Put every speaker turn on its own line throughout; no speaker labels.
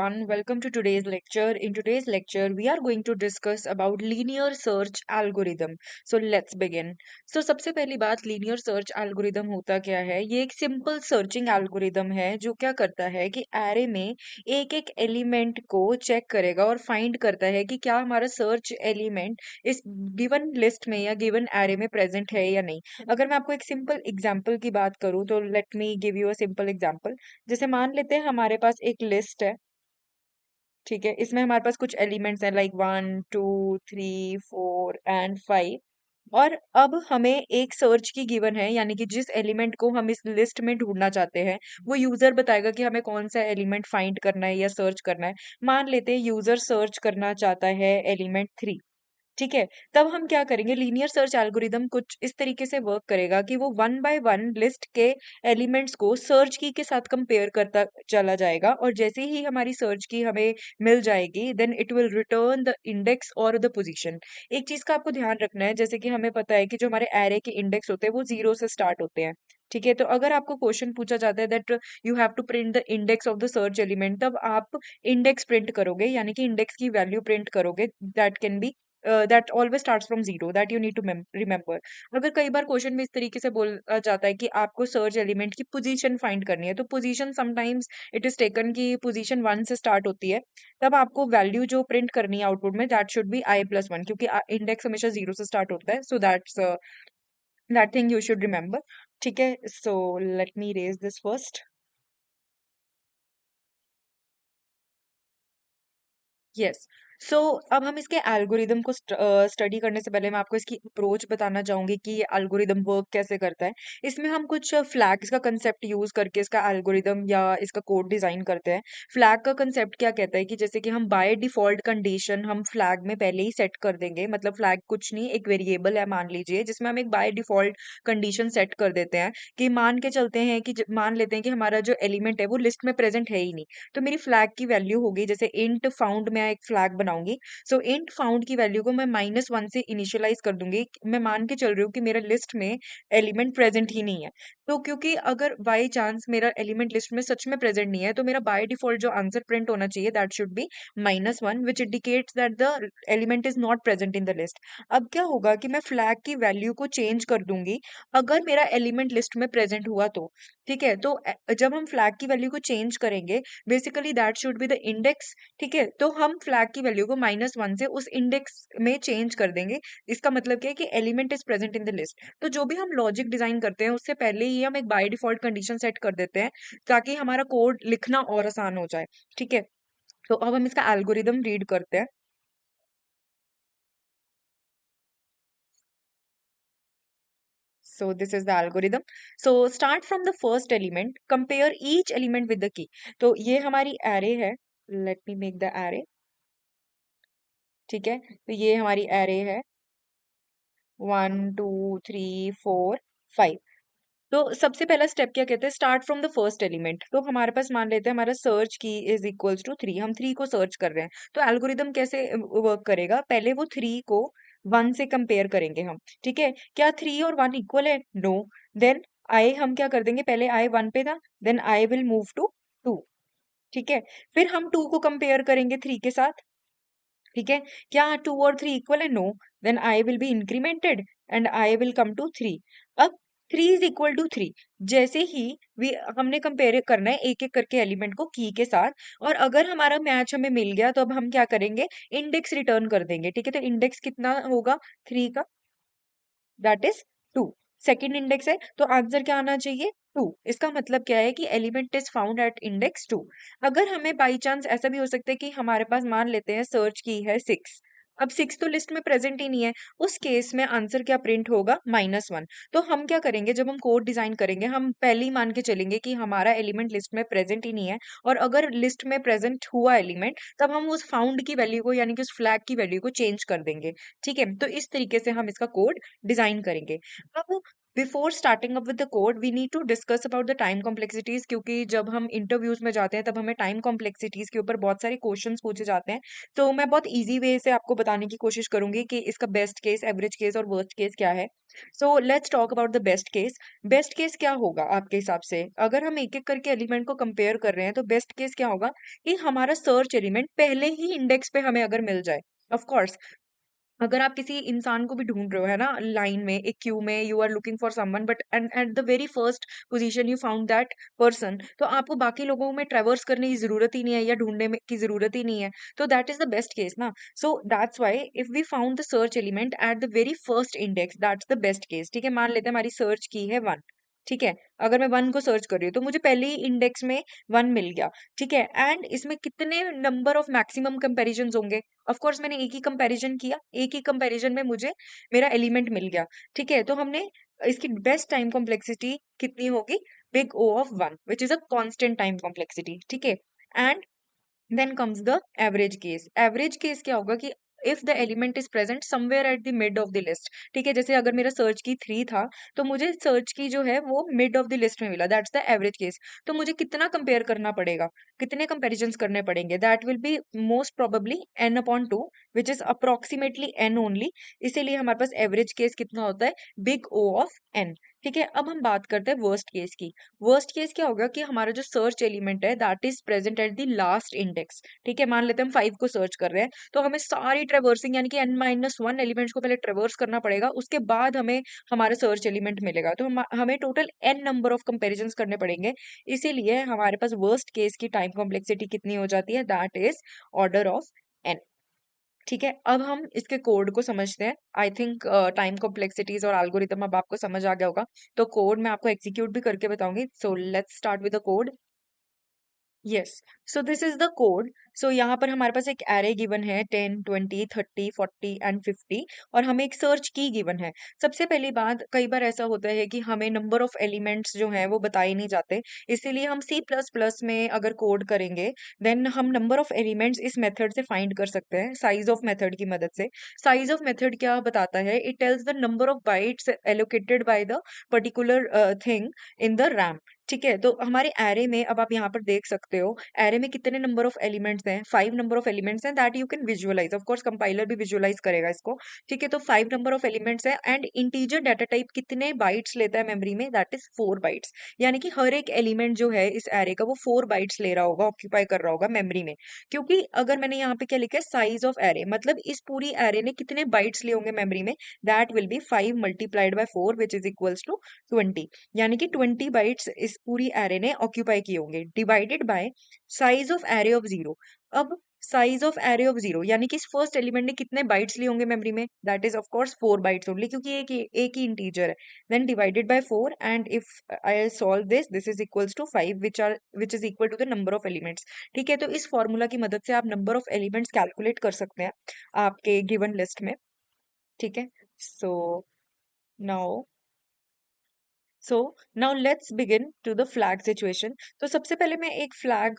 everyone, welcome to today's lecture. In today's lecture, we are going to discuss about linear search algorithm. So let's begin. So सबसे पहली बात linear search algorithm होता क्या है? ये एक simple searching algorithm है जो क्या करता है कि array में एक एक element को check करेगा और find करता है कि क्या हमारा search element इस given list में या given array में present है या नहीं. अगर मैं आपको एक simple example की बात करूँ तो let me give you a simple example. जैसे मान लेते हैं हमारे पास एक लिस्ट है, ठीक है, इसमें हमारे पास कुछ एलिमेंट्स हैं लाइक 1 2 3 4 एंड 5 और अब हमें एक सर्च की गिवन है, यानी कि जिस एलिमेंट को हम इस लिस्ट में ढूंढना चाहते हैं वो यूजर बताएगा कि हमें कौन सा एलिमेंट फाइंड करना है या सर्च करना है। मान लेते हैं यूजर सर्च करना चाहता है एलिमेंट 3, ठीक है। तब हम क्या करेंगे, लीनियर सर्च एल्गोरिदम कुछ इस तरीके से वर्क करेगा कि वो वन बाय वन लिस्ट के एलिमेंट्स को सर्च की के साथ कंपेयर करता चला जाएगा और जैसे ही हमारी सर्च की हमें मिल जाएगी then it will return the index और द पोजीशन। एक चीज का आपको ध्यान रखना है, जैसे कि हमें पता है कि जो हमारे एरे के इंडेक्स होते हैं वो 0 से स्टार्ट होते हैं, ठीक है। तो अगर आपको क्वेश्चन पूछा जाता है that you have to print the index of the search element, तब आप इंडेक्स प्रिंट करोगे, यानी कि इंडेक्स की वैल्यू प्रिंट करोगे that can be that always starts from zero, that you need to remember. अगर कई बार क्वेश्चन में इस तरीके से बोला जाता है कि आपको सर्च एलिमेंट की पोजीशन फाइंड करनी है, तो position sometimes it is taken की पोजीशन 1 से स्टार्ट होती है, तब आपको वैल्यू जो प्रिंट करनी है आउटपुट में दैट शुड बी i+1, क्योंकि इंडेक्स हमेशा 0 से स्टार्ट होता है। So that thing you should remember, ठीक है। So let me raise this first. Yes. So अब हम इसके एल्गोरिदम को स्टडी करने से पहले मैं आपको इसकी अप्रोच बताना चाहूंगी कि ये एल्गोरिदम वर्क कैसे करता है। इसमें हम कुछ फ्लैग्स का कंसेप्ट यूज करके इसका एल्गोरिदम या इसका कोड डिजाइन करते हैं। फ्लैग का कंसेप्ट क्या कहता है कि जैसे कि हम बाय डिफॉल्ट कंडीशन हम फ्लैग में पहले ही सेट कर देंगे, मतलब फ्लैग कुछ नहीं, एक वेरिएबल है मान लीजिए, जिसमें हम एक बाय डिफॉल्ट कंडीशन सेट कर देते हैं कि मान के चलते हैं कि मान लेते हैं कि हमारा जो एलिमेंट है वो लिस्ट में प्रेजेंट है ही नहीं। तो मेरी फ्लैग की वैल्यू होगी, जैसे इंट फाउंड में एक फ्लैग बनाऊंगी। सो इंट फाउंड की वैल्यू को मैं -1 से इनिशियलाइज कर दूंगी। मैं मान के चल रही हूँ कि मेरा लिस्ट में एलिमेंट प्रेजेंट ही नहीं है। तो क्योंकि अगर बाई चांस मेरा एलिमेंट लिस्ट में सच में प्रेजेंट नहीं है, तो मेरा बाय डिफॉल्ट जो आंसर प्रिंट होना चाहिए that should be -1, which indicates that the element is not present in the list. अब क्या होगा कि मैं फ्लैग की वैल्यू को चेंज कर दूंगी अगर मेरा एलिमेंट लिस्ट में प्रेजेंट हुआ तो, ठीक है। तो जब हम फ्लैग की वैल्यू को चेंज करेंगे basically that should be the index, ठीक है। तो हम फ्लैग की वैल्यू को -1 से उस इंडेक्स में चेंज कर देंगे। इसका मतलब क्या है कि element is present in the list. तो जो भी हम लॉजिक डिजाइन करते हैं उससे पहले ही हम एक बाय डिफॉल्ट कंडीशन सेट कर देते हैं ताकि हमारा कोड लिखना और आसान हो जाए, ठीक है। तो अब हम इसका एल्गोरिदम रीड करते हैं। So this is the algorithm. So start from the first element, compare each element with the key. तो ये हमारी array है, let me make the array, ठीक है। तो ये हमारी array है 1 2 3 4 5। तो सबसे पहला स्टेप क्या कहते हैं, start from the first element. तो हमारे पास मान लेते हैं हमारा सर्च की इज इक्वल्स टू 3, हम 3 को सर्च कर रहे हैं। तो एल्गोरिदम कैसे वर्क करेगा, पहले वो 3 को 1 से कंपेयर करेंगे हम, ठीक है। क्या 3 और 1 इक्वल है, नो। देन आई हम क्या कर देंगे, पहले आई 1 पे था, then i will move to 2, ठीक है। फिर हम 2 को कंपेयर करेंगे 3 के साथ, ठीक है। क्या 2 और 3 इक्वल है, no. Then i will be incremented and i will come to 3। अब 3 इज इक्वल टू 3, जैसे ही वी हमने कंपेयर करना है एक एक करके एलिमेंट को की के साथ, और अगर हमारा मैच हमें मिल गया तो अब हम क्या करेंगे, इंडेक्स रिटर्न कर देंगे, ठीक है। तो इंडेक्स कितना होगा 3 का, दैट इज 2। सेकेंड इंडेक्स है तो आंसर क्या आना चाहिए, 2। इसका मतलब क्या है कि element is found at index 2। अगर हमें बाई चांस ऐसा भी हो सकता है कि हमारे पास मान लेते हैं सर्च की है 6, अब 6 तो लिस्ट में प्रेजेंट ही नहीं है, उस केस में आंसर क्या प्रिंट होगा, -1। तो हम क्या करेंगे, जब हम कोड डिजाइन करेंगे हम पहले ही मान के चलेंगे कि हमारा एलिमेंट लिस्ट में प्रेजेंट ही नहीं है, और अगर लिस्ट में प्रेजेंट हुआ एलिमेंट तब हम उस फाउंड की वैल्यू को, यानी कि उस फ्लैग की वैल्यू को चेंज कर देंगे, ठीक है। तो इस तरीके से हम इसका कोड डिजाइन करेंगे। अब before starting up with the code we need to discuss about the time complexities, क्योंकि जब हम इंटरव्यूज में जाते हैं तब हमें टाइम कॉम्प्लेक्सिटीज के ऊपर बहुत सारे क्वेश्चंस पूछे जाते हैं। तो मैं बहुत इजी वे से आपको बताने की कोशिश करूंगी कि इसका बेस्ट केस, एवरेज केस और वर्स्ट केस क्या है। So let's talk about the best case. Best case क्या होगा आपके हिसाब से? अगर हम एक एक करके एलिमेंट को कंपेयर कर रहे हैं तो बेस्ट केस क्या होगा कि हमारा सर्च एलिमेंट पहले ही इंडेक्स पे हमें अगर मिल जाए। ऑफ कोर्स, अगर आप किसी इंसान को भी ढूंढ रहे हो, है ना, लाइन में एक क्यू में, you are looking for someone but and at the very first position you found that person, तो आपको बाकी लोगों में ट्रेवर्स करने की जरूरत ही नहीं है या ढूंढने में की जरूरत ही नहीं है। तो that is the best case ना। So that's why if we found the search element at the very first index, that's the best case. ठीक है, मान लेते हैं हमारी सर्च की है 1। ठीक है, अगर मैं 1 को सर्च कर रही हूँ तो मुझे पहले ही इंडेक्स में 1 मिल गया। ठीक है, एंड इसमें कितने नंबर ऑफ मैक्सिमम कंपैरिजंस होंगे? ऑफ कोर्स मैंने एक ही कंपैरिजन किया, एक ही कंपैरिजन में मुझे मेरा एलिमेंट मिल गया। ठीक है, तो हमने इसकी बेस्ट टाइम कॉम्प्लेक्सिटी कितनी होगी? Big O of 1 which is a constant time complexity. ठीक है, and then comes the average case. Average case क्या होगा कि if the element is present somewhere at the mid of the list. ठीक है, जैसे अगर मेरा सर्च की 3 था तो मुझे सर्च की जो है वो मिड ऑफ द लिस्ट में मिला, दैट्स द एवरेज केस। तो मुझे कितना कंपेयर करना पड़ेगा, कितने कंपेरिजन करने पड़ेंगे? That will be most probably n upon 2 which is approximately n only. इसीलिए हमारे पास एवरेज केस कितना होता है? Big O of n। ठीक है, अब हम बात करते हैं वर्स्ट केस की। वर्स्ट केस क्या होगा कि हमारा जो सर्च एलिमेंट है that is present at the last index. ठीक है, मान लेते हैं हम 5 को सर्च कर रहे हैं, तो हमें सारी ट्रेवर्सिंग यानी कि n-1 एलिमेंट्स को पहले ट्रेवर्स करना पड़ेगा, उसके बाद हमें हमारा सर्च एलिमेंट मिलेगा। तो हमें total n number of comparison करने पड़ेंगे। इसीलिए हमारे पास वर्स्ट केस की टाइम कॉम्प्लेक्सिटी कितनी हो जाती है? That is order of n। ठीक है, अब हम इसके कोड को समझते हैं। आई थिंक टाइम कॉम्प्लेक्सिटीज और एल्गोरिथम अब आपको समझ आ गया होगा। तो कोड मैं आपको एग्जीक्यूट भी करके बताऊंगी। So let's start with the code. Yes, so this is the code. So यहाँ पर हमारे पास एक एरे गिवन है 10, 20, 30, 40 एंड 50, और हमें एक सर्च की गिवन है। सबसे पहली बात, कई बार ऐसा होता है कि हमें नंबर ऑफ एलिमेंट्स जो हैं वो बताए नहीं जाते, इसीलिए हम सी प्लस प्लस में अगर कोड करेंगे देन हम नंबर ऑफ एलिमेंट्स इस मेथड से फाइंड कर सकते हैं, साइज ऑफ मेथड की मदद से। साइज ऑफ मेथड क्या बताता है? It tells the number of bytes allocated by the particular thing in the RAM. ठीक है, तो हमारे एरे में अब आप यहाँ पर देख सकते हो एरे में कितने नंबर ऑफ एलिमेंट्स हैं? 5 नंबर ऑफ एलिमेंट्स हैं that you can visualize. Of course compiler भी विजुअलाइज करेगा इसको। ठीक है, तो 5 नंबर ऑफ एलिमेंट्स हैं एंड इंटीजर डाटा टाइप कितने बाइट्स लेता है मेमोरी में? That is 4 bytes. यानी कि हर एक एलिमेंट जो है इस एरे का वो 4 बाइट्स ले रहा होगा, ऑक्यूपाई कर रहा होगा मेमोरी में। क्योंकि अगर मैंने यहाँ पे क्या लिखा है, साइज ऑफ एरे, मतलब इस पूरी एरे ने कितने बाइट्स लिए होंगे मेमोरी में? That will be 5 multiplied by 4 which is equals to 20। यानी कि 20 बाइट्स इस पूरी एरे ने ऑक्यूपाई किए होंगे, divided by size of array of 0। अब साइज ऑफ एरे ऑफ 0 यानी कि इस फर्स्ट एलिमेंट ने कितने बाइट्स लिए होंगे मेमोरी में? That is of course 4 bytes only, क्योंकि एक ही इंटीजर है। Then divided by 4, and if I solve this is equals to 5 which is equal to the number of elements. ठीक है, तो इस फॉर्मूला की मदद से आप नंबर ऑफ एलिमेंट्स कैलकुलेट कर सकते हैं आपके गिवन लिस्ट में। ठीक है, so now so now let's begin to the flag situation. तो सबसे पहले मैं एक फ्लैग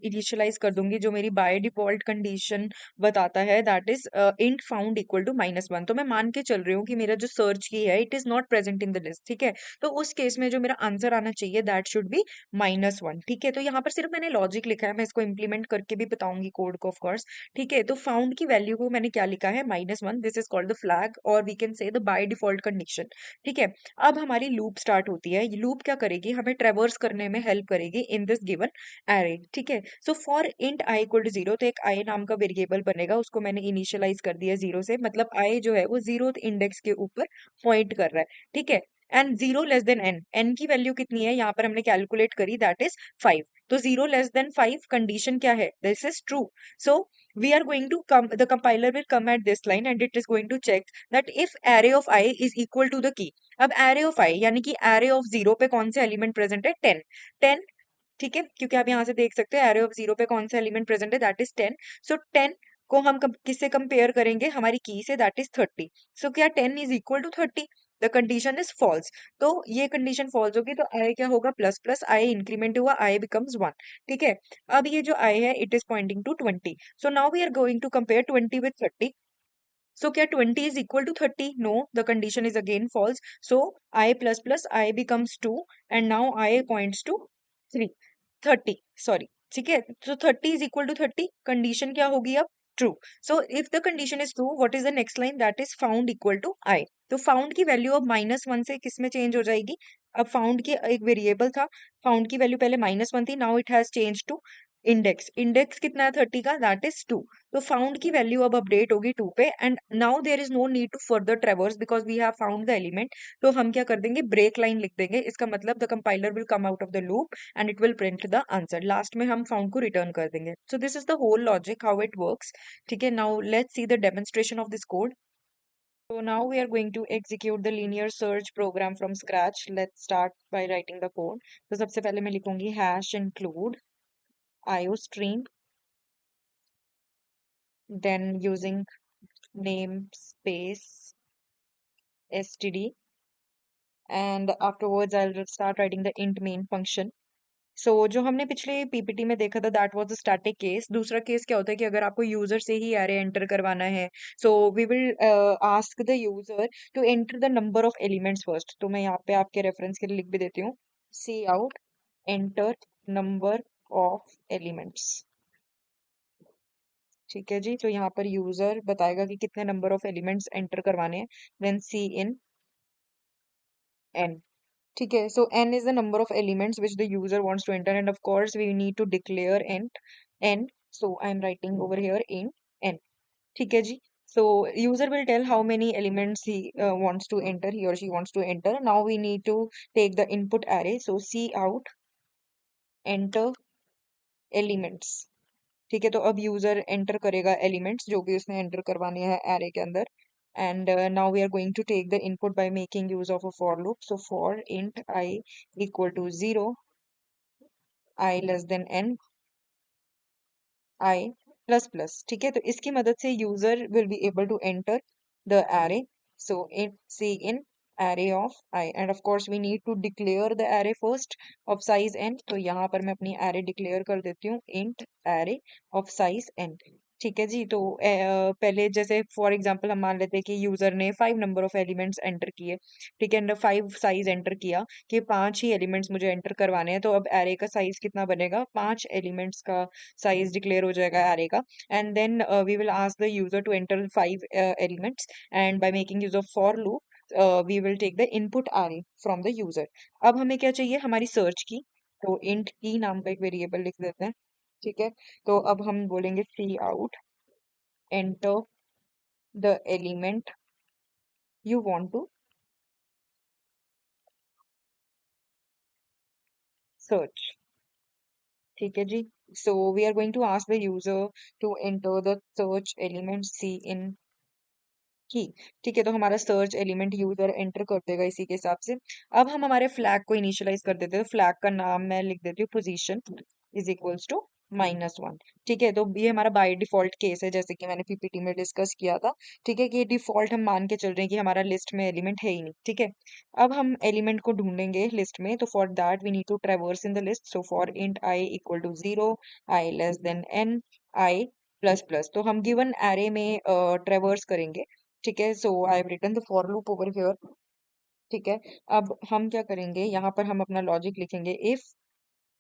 इनिशियलाइज कर दूंगी जो मेरी बाय डिफॉल्ट कंडीशन बताता है, that is int found equal to -1। तो मैं मान के चल रही हूँ कि मेरा जो सर्च की है it is not present in the list. ठीक है, तो उस केस में जो मेरा आंसर आना चाहिए दैट शुड बी -1। ठीक है, तो यहाँ पर सिर्फ मैंने लॉजिक लिखा है, मैं इसको इम्प्लीमेंट करके भी बताऊंगी कोड को ऑफ कोर्स। ठीक है, तो फाउंड की वैल्यू को मैंने क्या लिखा है? -1। This is called the flag, और we can say the by default condition. ठीक है, अब हमारी लूप स्टार्ट होती है। ये लूप क्या करेगी? हमें ट्रेवर्स करने में हेल्प करेगी इन दिस गिवन एरे। ठीक है, so for int I equal to 0, तो एक आई नाम का वेरिएबल बनेगा, उसको मैंने इनिशियलाइज कर दिया 0 से, मतलब आई जो है वो 0th इंडेक्स के ऊपर पॉइंट कर रहा है। ठीक है, and 0 less than n, n की वैल्यू कितनी है यहाँ पर हमने कैलकुलेट करी, दैट इज 5। तो 0 लेस देन 5 कंडीशन क्या है? This is true. So we are going to come, the compiler will come at this line and it is going to check that if array of I is equal to the key। अब array of I यानी कि array of 0 पे कौन से element present है? 10। 10, ठीक है, क्योंकि आप यहाँ से देख सकते हैं array of 0 पे कौन सा एलिमेंट प्रेजेंट है, दैट इज 10। सो 10 को हम किससे कंपेयर करेंगे? हमारी की से, दैट इज 30। सो क्या 10 is equal to 30? The condition is false. तो ये कंडीशन फॉल्स होगी, तो आई क्या होगा? प्लस प्लस आई इंक्रीमेंट हुआ, आई बिकम्स 1। ठीक है, अब ये जो आई है it is pointing to 20। So now we are going to compare 20 with 30। So क्या 20 is equal to 30? No, the condition is again false. So i plus plus i becomes 2 and now i points to 3. 30, sorry. ठीक है, तो 30 is equal to 30, condition क्या होगी अब? True. So if the condition is true, what is the next line? That is found equal to I. तो found की value अब -1 से किस में चेंज हो जाएगी? अब फाउंड की एक वेरिएबल था, फाउंड की वैल्यू पहले -1 थी, now it has change to index. Index कितना है 30 का? That is 2. तो फाउंड की वैल्यू अब अपडेट होगी 2 पे and now there is no need to further traverse because we have found the element. तो हम क्या कर देंगे? ब्रेक लाइन लिख देंगे. इसका मतलब the compiler will come out of the loop and it will print the answer. Last में हम फाउंड को रिटर्न कर देंगे. So this is the whole logic how it works. ठीक है, now let's see the demonstration of this code. So now we are going to execute the linear search program from scratch. Let's start by writing the code. तो सबसे पहले मैं लिखूंगी hash include iostream, then using namespace std, and afterwards I'll start writing the int main function. सो जो हमने पिछले PPT में देखा था that was the static case. दूसरा केस क्या होता है कि अगर आपको यूजर से ही एरे एंटर करवाना है, so we will ask the user to enter the number of elements first. तो मैं यहाँ पे आपके रेफरेंस के लिए लिख भी देती हूँ, C out enter number of elements. ठीक है जी, तो यहाँ पर यूजर बताएगा कि कितने नंबर ऑफ एलिमेंट्स एंटर करवाने हैं. Then C in N. ठीक है, so n is the number of elements which the user wants to enter, and of course we need to declare int n. So I am writing over here int n. ठीक है जी. So user will tell how many elements he wants to enter, he or she wants to enter. Now we need to take the input array. So see out enter elements. ठीक है, तो अब user enter करेगा elements जो भी उसने enter करवाने हैं एरे के अंदर. And now we are going to take the input by making use of a for loop. So for int I equal to 0, I less than N, I plus plus. ठीक है, तो इसकी मदद से user will be able to enter the array. So in C in array of I, and of course we need to declare the array first of size N. तो यहाँ पर मैं अपनी एरे डिक्लेयर कर देती हूँ int array of size N. ठीक है जी, तो पहले जैसे फॉर एग्जांपल हम मान लेते हैं कि यूजर ने 5 नंबर ऑफ एलिमेंट्स एंटर किए. ठीक है, एंड 5 साइज एंटर किया कि 5 ही एलिमेंट्स मुझे एंटर करवाने हैं. तो अब एरे का साइज कितना बनेगा? 5 एलिमेंट्स का साइज डिक्लेयर हो जाएगा एरे का. And then we will ask the user to enter 5 elements, and by making use of for loop we will take the input array from the user. अब हमें क्या चाहिए? हमारी सर्च की. तो इंट की नाम का एक वेरिएबल लिख देते हैं. ठीक है, तो अब हम बोलेंगे C out enter the element you want to search. ठीक है जी, so we are going to ask the user to enter the search element c in की. ठीक है, तो हमारा सर्च एलिमेंट यूजर एंटर कर देगा इसी के हिसाब से. अब हम हमारे फ्लैग को इनिशियलाइज कर देते हैं. फ्लैग का नाम मैं लिख देती हूँ पोजीशन इज इक्वल्स टू -1. ठीक है, तो ये हमारा बाय डिफॉल्ट केस है जैसे कि मैंने पीपीटी में डिस्कस किया था. ठीक है, कि डिफॉल्ट हम मान के चल रहे हैं कि हमारा लिस्ट में एलिमेंट है ही नहीं. ठीक है, अब हम एलिमेंट को ढूंढेंगे लिस्ट में. तो for that we need to traverse in the list. So for int I equal to 0, I less than N, I plus plus. तो हम गिवन एरे में ट्रेवर्स करेंगे. ठीक है, so I have written the for loop over here. ठीक है, अब हम क्या करेंगे? यहाँ पर हम अपना लॉजिक लिखेंगे. इफ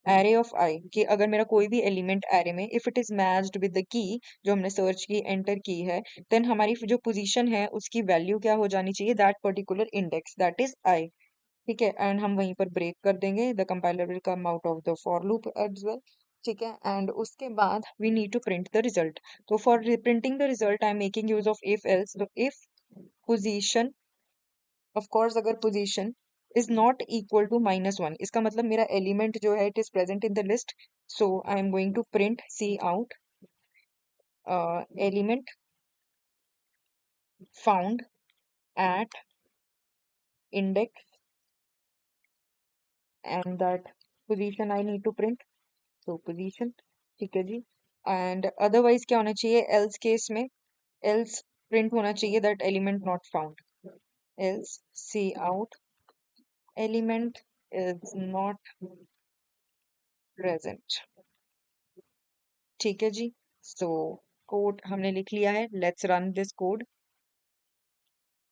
एरे ऑफ आई, कि अगर मेरा कोई भी एलिमेंट एरे में if it is matched with the key जो हमने सर्च की एंटर की है, देन हमारी जो पोजीशन है उसकी वैल्यू क्या हो जानी चाहिए? That particular index, that is i. ठीक है, एंड हम वहीं पर ब्रेक कर देंगे. The compiler will come out of the for loop as well. ठीक है, एंड उसके बाद we need to print the result. तो for printing the result I am making use of if else. तो इफ पोजीशन, ऑफ कोर्स अगर position is not equal to -1, इसका मतलब मेरा एलिमेंट जो है it is present in the list. So I am going to print C out element found at index, and that position I need to print. So position. ठीक है जी, and otherwise क्या होना चाहिए एल्स केस में? Else print होना चाहिए that element not found. Else C out element is not present. ठीक है जी, सो कोड हमने लिख लिया है. Let's run this code.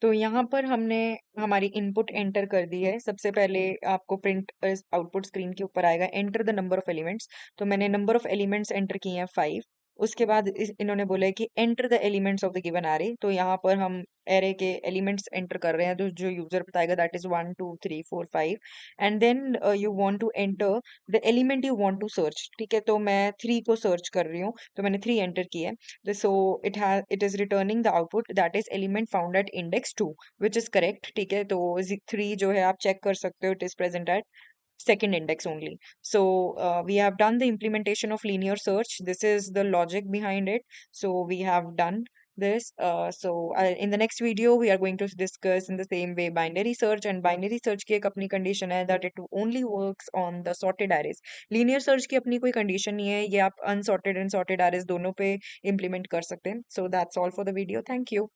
तो यहाँ पर हमने हमारी इनपुट एंटर कर दी है। सबसे पहले आपको प्रिंट आउटपुट स्क्रीन के ऊपर आएगा enter the number of elements. तो मैंने नंबर ऑफ एलिमेंट्स एंटर किए हैं 5। उसके बाद इन्होंने बोला है कि enter the elements of the given array. तो यहाँ पर हम एरे के एलिमेंट्स एंटर कर रहे हैं, तो जो यूजर बताएगा that is 1 2 3 4 5। And then you want to enter the element you want to search. ठीक है, तो मैं 3 को सर्च कर रही हूँ, तो मैंने 3 एंटर किया है। So it is returning the output that is element found at index 2, which is correct. ठीक है, तो 3 जो है आप चेक कर सकते हो, it is present eight second index only. So we have done the implementation of linear search. This is the logic behind it. So we have done this. In the next video, we are going to discuss in the same way binary search. And binary search की एक अपनी condition है that it only works on the sorted arrays. Linear search की अपनी कोई condition नहीं है, ये आप unsorted and sorted arrays दोनों पे implement कर सकते हैं. So that's all for the video. Thank you.